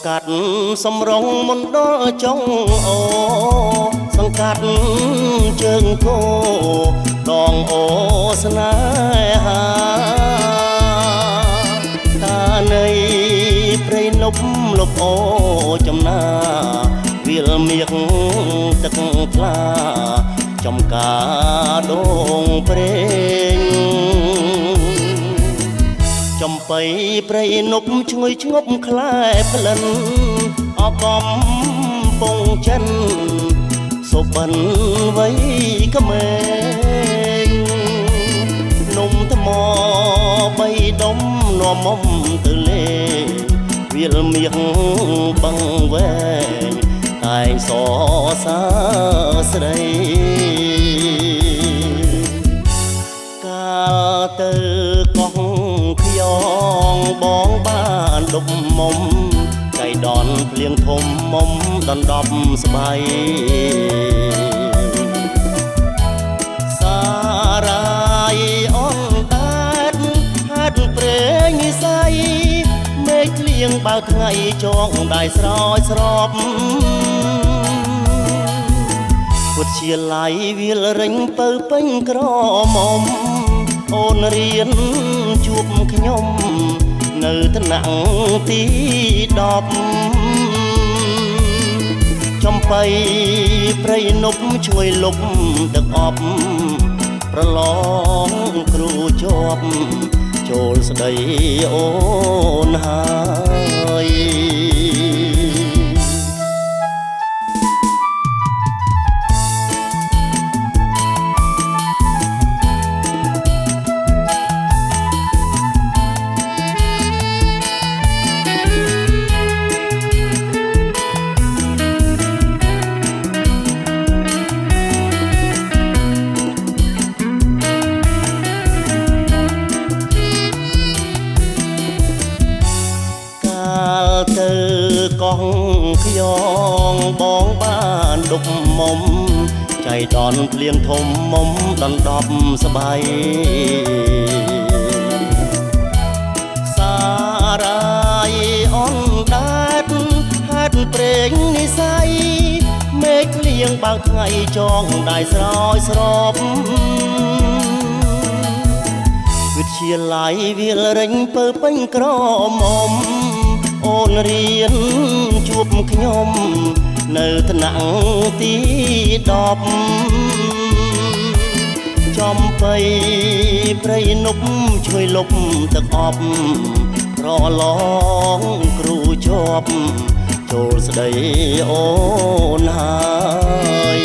កាត់សំរងមុនដល់ចុងអូសង្កាត់ជើងគោដងអូស្នេហាតានៃព្រៃនប់លប់អូចំណាវាលមាសទឹកថ្លាចំការដងព្រេងចំបៃព្រៃនប់ឈ្ងុយឈ្ងប់ខ្លែផ្លិនអកំពងចិនសុបិនវ័យក្មេងនំថ្មបីដុំនាំមុំទៅលេវាលមាសបឹងវែងតែងសរសើរស្ដីកាលទៅកោះខ្យងបងបានដុបមុំចៃដនភ្លៀងធំមុំដណ្ដប់ស្បៃសារាយអនតាតហាត់ព្រេងនិស័យមេឃភ្លៀងបើថ្ងៃចងដៃស្រោចស្រពពុទ្ធជាឡៃវាលរិញពៅពេញក្រមុំអូនរៀនជួបខ្ញុំនៅថ្នាក់ទី10ចំបៃព្រៃនប់ជួយលុបទឹកអប់ប្រឡងគ្រូជាប់ចូលស្ដីអូនហើយទៅកោះខ្យងបងបានដុបមុំចៃដនភ្លៀងធំមុំដណ្ដប់ស្បៃសារាយអនដាតហាត់ព្រេងនិស័យមេឃភ្លៀងបើថ្ងៃចងដៃស្រោចស្រពវិទ្យាល័យវាលរិញពើពេញក្រមុំអូនរៀនជួបខ្ញុំនៅថ្នាក់ទី10ចំបៃព្រៃនប់ជួយលុបទឹកអប់ប្រឡងគ្រូជាប់ចូលស្ដីអូនហើយ